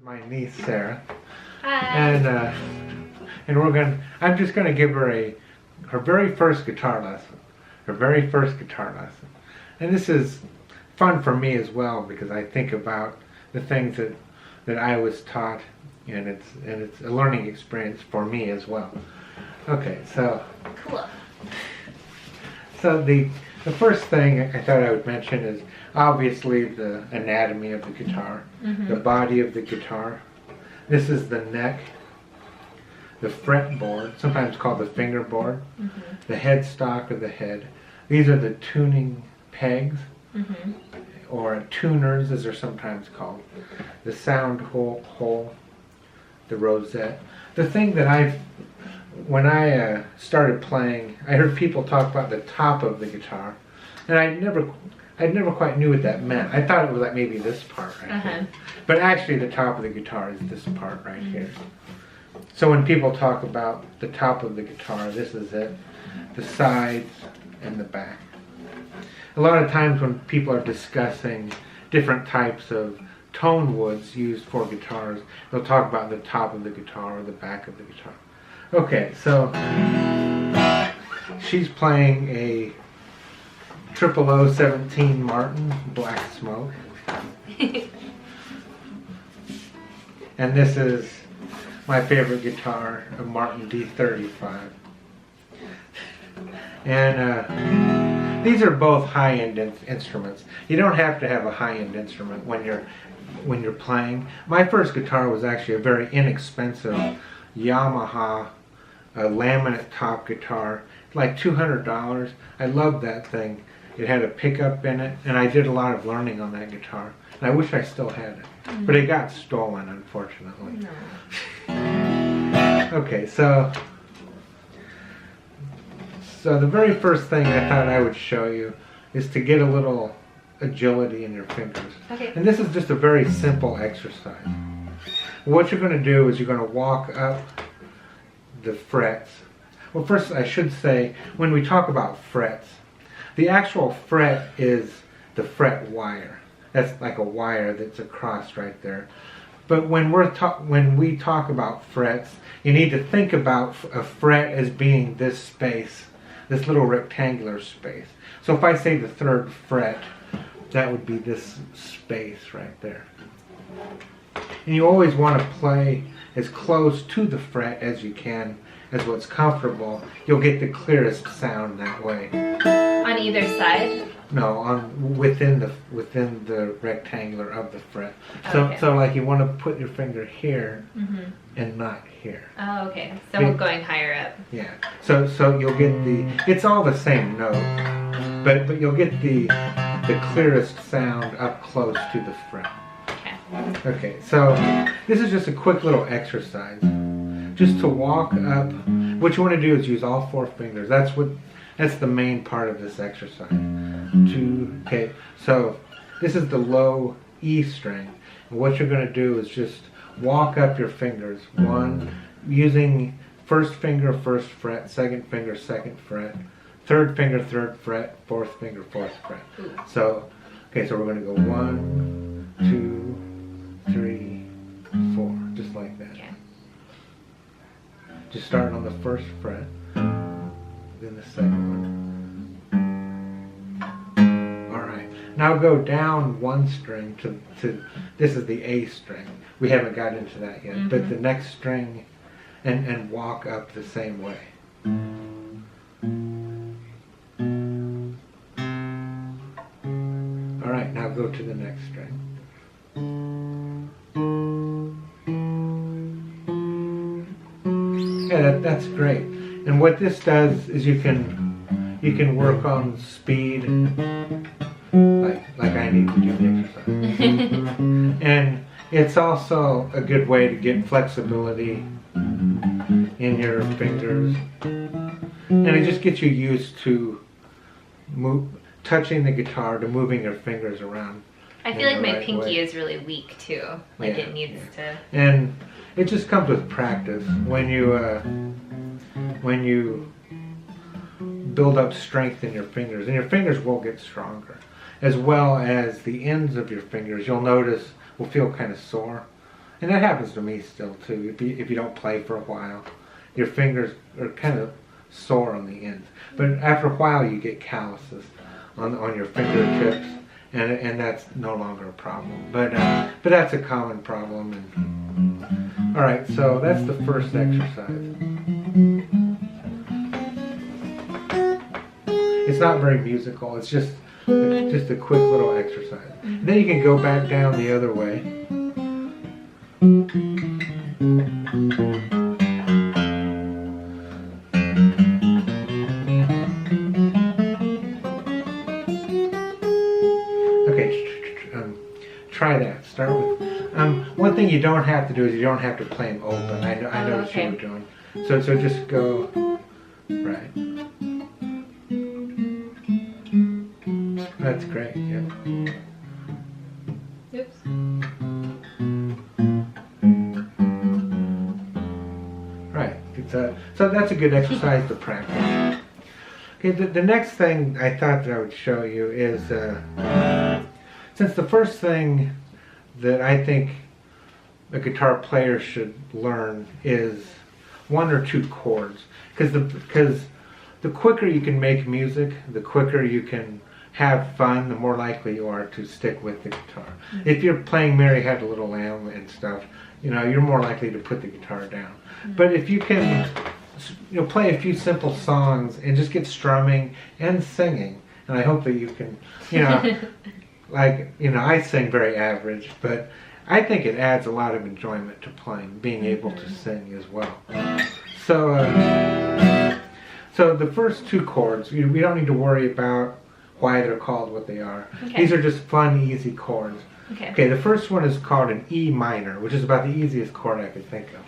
My niece Sarah, Hi. and I'm just gonna give her her very first guitar lesson, and this is fun for me as well because I think about the things that I was taught, and it's a learning experience for me as well. Okay, so Cool. so the first thing I thought I would mention is obviously the anatomy of the guitar, the body of the guitar. This is the neck, the fretboard, sometimes called the fingerboard, the headstock or the head. These are the tuning pegs, or tuners as they're sometimes called. The sound hole, the rosette. The thing that when I started playing, I heard people talk about the top of the guitar, and I never quite knew what that meant. I thought it was like maybe this part right here. But actually the top of the guitar is this part right here. So when people talk about the top of the guitar, this is it. The sides and the back. A lot of times when people are discussing different types of tone woods used for guitars, they'll talk about the top of the guitar or the back of the guitar. Okay, so she's playing a 00017 Martin Black Smoke. And this is my favorite guitar, a Martin D35. And these are both high-end instruments. You don't have to have a high-end instrument when you're playing. My first guitar was actually a very inexpensive Yamaha laminate top guitar, like $200. I loved that thing. It had a pickup in it, and I did a lot of learning on that guitar. And I wish I still had it, but it got stolen, unfortunately. Okay, so the very first thing I thought I would show you is to get a little agility in your fingers. Okay. And this is just a very simple exercise. What you're going to do is you're going to walk up the frets. Well, first I should say, when we talk about frets, the actual fret is the fret wire. That's like a wire that's across right there. But when we talk about frets, you need to think about a fret as being this space, this little rectangular space. So if I say the third fret, that would be this space right there. And you always want to play as close to the fret as you can, as what's comfortable. You'll get the clearest sound that way. On either side? No, within the rectangular of the fret. So Okay. so like you want to put your finger here and not here. Oh, okay. So going higher up. Yeah. So you'll get it's all the same note, but you'll get the clearest sound up close to the fret. Okay. Okay. So this is just a quick little exercise, just to walk up. What you want to do is use all four fingers. That's the main part of this exercise. Okay, so this is the low E string. And what you're going to do is just walk up your fingers. One, using first finger, first fret, second finger, second fret, third finger, third fret, fourth finger, fourth fret. So, okay, so we're going to go 1, 2, 3, 4, just like that. Okay. Just starting on the first fret, then the second one. Alright, now go down one string to this is the A string. We haven't got into that yet, but the next string, and walk up the same way. Alright, now go to the next string. Yeah, that's great. And what this does is you can work on speed, like I need to do the exercise. And it's also a good way to get flexibility in your fingers. And it just gets you used to touching the guitar, to moving your fingers around. I feel like my pinky is really weak too. Like it needs to. And it just comes with practice. When you build up strength in your fingers, and your fingers will get stronger, as well as the ends of your fingers, you'll notice will feel kind of sore And that happens to me still too. If you don't play for a while, your fingers are kind of sore on the ends. But after a while, you get calluses on your fingertips, and that's no longer a problem. But that's a common problem. And all right, so that's the first exercise. It's not very musical. It's just a quick little exercise. And then you can go back down the other way. Try that. Start with. One thing you don't have to do is you don't have to play them open. I noticed you were doing. So just go right. That's great. Yeah. Oops. Right. So that's a good exercise to practice. Okay. The next thing I thought that I would show you is. Since the first thing that I think a guitar player should learn is one or two chords, because the quicker you can make music, the quicker you can have fun, the more likely you are to stick with the guitar. Mm-hmm. If you're playing Mary Had a Little Lamb and stuff, you're more likely to put the guitar down. Mm-hmm. But if you can play a few simple songs and just get strumming and singing, and I hope that you can, I sing very average, but I think it adds a lot of enjoyment to playing, being able to sing as well. So the first two chords, we don't need to worry about why they're called what they are. Okay. These are just fun, easy chords. Okay, the first one is called an E minor, which is about the easiest chord I could think of.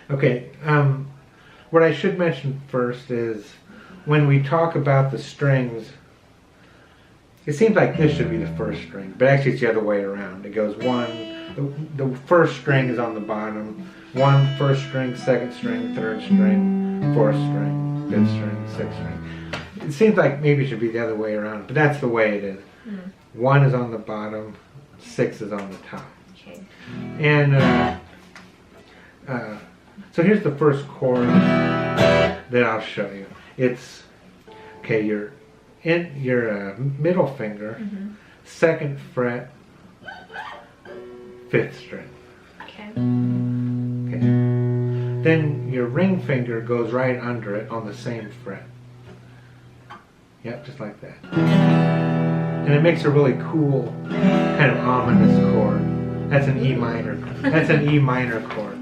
Okay, what I should mention first is when we talk about the strings, it seems like this should be the first string, but actually it's the other way around. It goes the first string is on the bottom, one first string, second string, third string, fourth string, fifth string, sixth string. It seems like maybe it should be the other way around, but that's the way it is. One is on the bottom, six is on the top. Okay. And so here's the first chord that I'll show you. It's your middle finger, second fret, fifth string. Okay. Then your ring finger goes right under it on the same fret. Yep, just like that. And it makes a really cool, kind of ominous chord. That's an E minor. That's an E minor chord.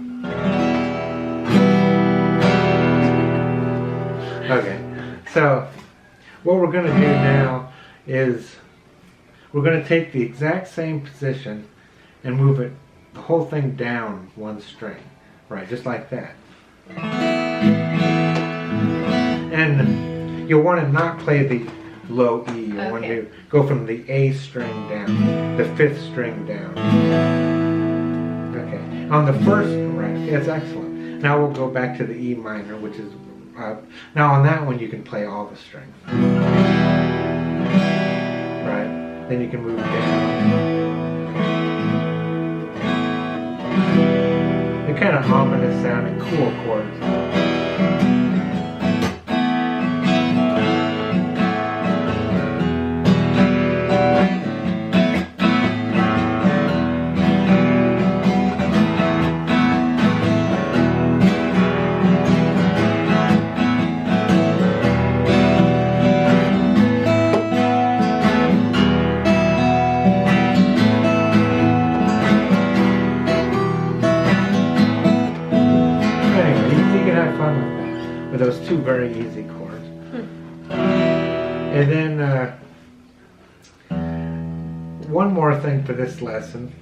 Okay, so what we're going to do now is we're going to take the exact same position and move it, the whole thing down one string. Right, just like that. And you'll want to not play the low E. You'll want to go from the A string down, the fifth string down. Okay, on the first, right, that's excellent. Now we'll go back to the E minor, which is, now on that one you can play all the strings. Right, then you can move down. They're kind of ominous sounding, cool chords. With those two very easy chords. And then one more thing for this lesson.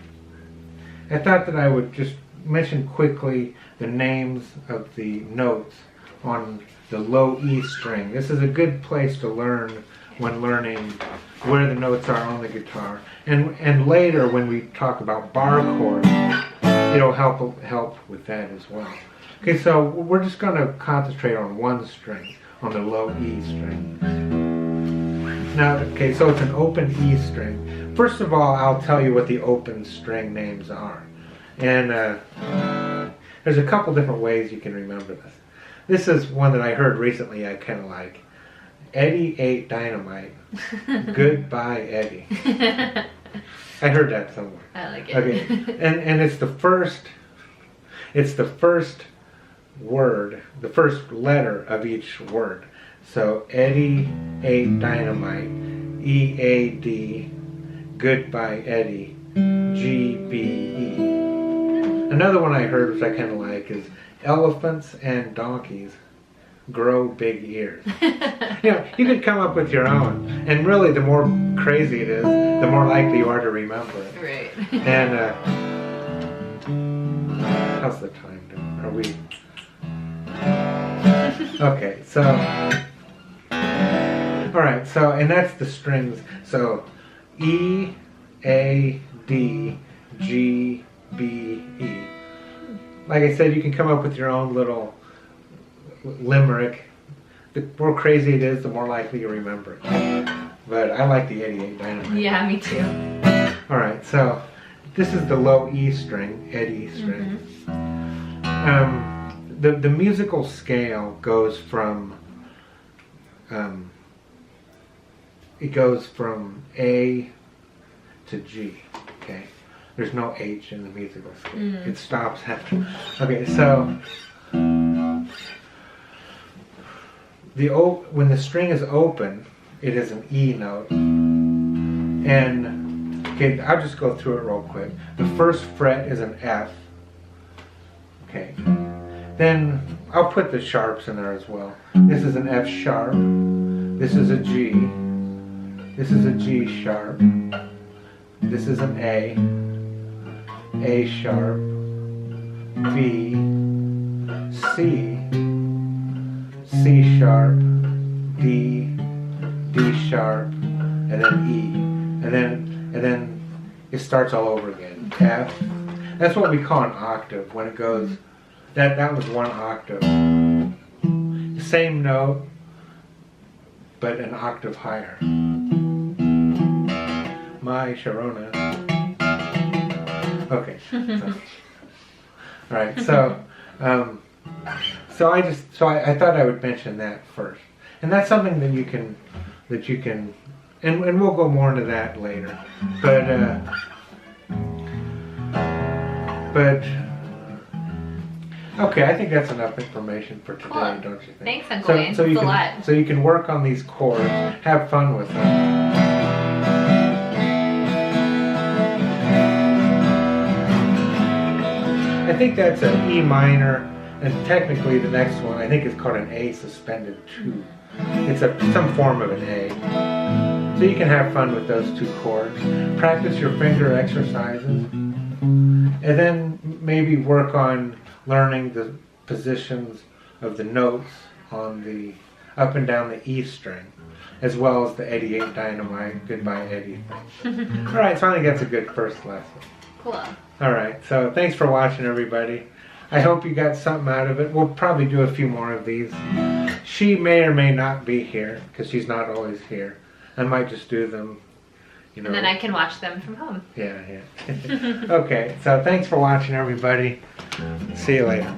I thought that I would just mention quickly the names of the notes on the low E string. This is a good place to learn when learning where the notes are on the guitar. And later when we talk about bar chords, it'll help with that as well. Okay, so we're just going to concentrate on one string, on the low E string. Now, okay, so it's an open E string. First of all, I'll tell you what the open string names are. And there's a couple different ways you can remember this. This is one that I heard recently I kind of like. Eddie ate dynamite. Goodbye, Eddie. I heard that somewhere. I like it. Okay, and it's the first word, the first letter of each word. So Eddie ate dynamite. E-A-D. Goodbye, Eddie. G-B-E. Another one I heard, which I kind of like, is elephants and donkeys grow big ears. You know, you could come up with your own, and really, the more crazy it is, the more likely you are to remember it. Right. And how's the time doing? Are we okay? So, all right. So, and that's the strings. So, E, A, D, G, B, E. Like I said, you can come up with your own little limerick. The more crazy it is, the more likely you remember it. But I like the 88 dynamite. Yeah, me too. All right, so this is the low E string, Eddie string. The musical scale goes from it goes from A to G. Okay, there's no H in the musical scale. It stops after. Okay, so when the string is open, it is an E note. And okay, I'll just go through it real quick. The first fret is an F. Okay. Then I'll put the sharps in there as well. This is an F sharp. This is a G. This is a G sharp. This is an A sharp, B, C, C sharp, D, D sharp, and then E, and then it starts all over again. F. That's what we call an octave when it goes. That was one octave. Same note, but an octave higher. My Sharona. Okay. So, all right. So, I thought I would mention that first, and that's something that you can, and we'll go more into that later. But okay, I think that's enough information for today, Cool. don't you think? Thanks, Uncle Wayne. So you It's a can, lot. So you can work on these chords, have fun with them. I think that's an E minor, and technically the next one I think is called an A suspended 2. It's some form of an A. So you can have fun with those two chords. Practice your finger exercises, and then maybe work on learning the positions of the notes on the up and down the E string, as well as the 88 dynamite, goodbye Eddie thing. All right, so I think that's a good first lesson. Cool. All right, so thanks for watching, everybody. I hope you got something out of it. We'll probably do a few more of these. She may or may not be here, because she's not always here. I might just do them, you know. And then I can watch them from home. Yeah. Okay, so thanks for watching, everybody. See you later.